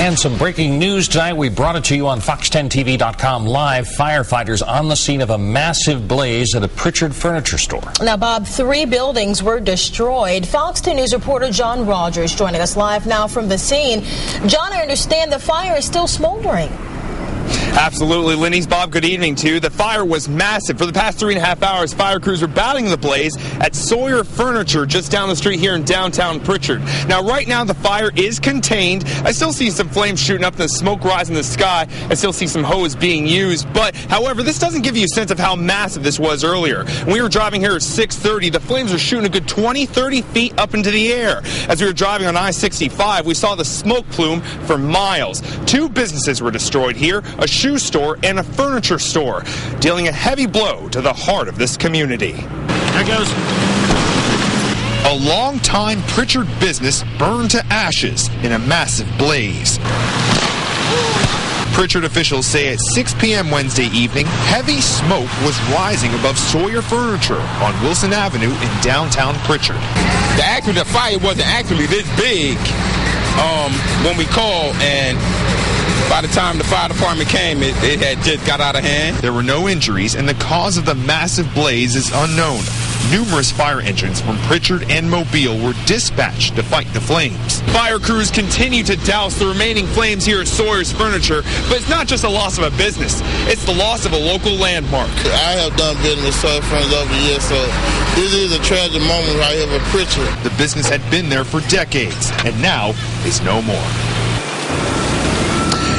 And some breaking news tonight. We brought it to you on Fox10TV.com live. Firefighters on the scene of a massive blaze at a Pritchard furniture store. Now, Bob, 3 buildings were destroyed. Fox 2 News reporter John Rogers joining us live now from the scene. John, I understand the fire is still smoldering. Absolutely, Lenny's. Bob, good evening to you. The fire was massive. For the past 3.5 hours, fire crews were battling the blaze at Sawyer Furniture just down the street here in downtown Pritchard. Now, right now, the fire is contained. I still see some flames shooting up and the smoke rising in the sky. I still see some hose being used. But, however, this doesn't give you a sense of how massive this was earlier. When we were driving here at 6:30, the flames were shooting a good 20, 30 feet up into the air. As we were driving on I-65, we saw the smoke plume for miles. 2 businesses were destroyed here, a shoe store and a furniture store, dealing a heavy blow to the heart of this community. There goes. A long-time Pritchard business burned to ashes in a massive blaze. Pritchard officials say at 6 p.m. Wednesday evening, heavy smoke was rising above Sawyer Furniture on Wilson Avenue in downtown Pritchard. The fire wasn't actually this big when we called, and by the time the fire department came, it had just got out of hand. There were no injuries, and the cause of the massive blaze is unknown. Numerous fire engines from Pritchard and Mobile were dispatched to fight the flames. Fire crews continue to douse the remaining flames here at Sawyer's Furniture, but it's not just the loss of a business, it's the loss of a local landmark. I have done business with Sawyer Furniture over the years, so this is a tragic moment right here with Pritchard. The business had been there for decades, and now is no more.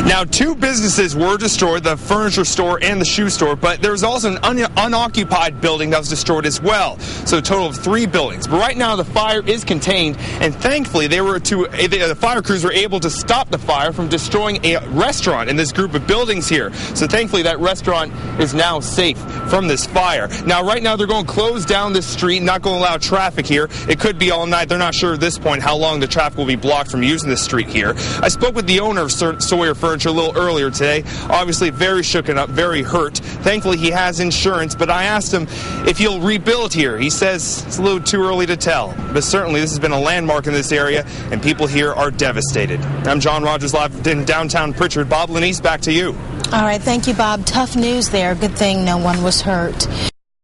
Now, 2 businesses were destroyed, the furniture store and the shoe store, but there was also an unoccupied building that was destroyed as well. So a total of 3 buildings. But right now, the fire is contained, and thankfully, the fire crews were able to stop the fire from destroying a restaurant in this group of buildings here. So thankfully, that restaurant is now safe from this fire. Now, right now, they're going to close down this street, not going to allow traffic here. It could be all night. They're not sure at this point how long the traffic will be blocked from using this street here. I spoke with the owner of Sawyer Furniture a little earlier today. Obviously very shooken up, very hurt. Thankfully he has insurance, but I asked him if he'll rebuild here. He says it's a little too early to tell, but certainly this has been a landmark in this area and people here are devastated. I'm John Rogers live in downtown Pritchard. Bob Lenise, back to you. All right, thank you, Bob. Tough news there. Good thing no one was hurt.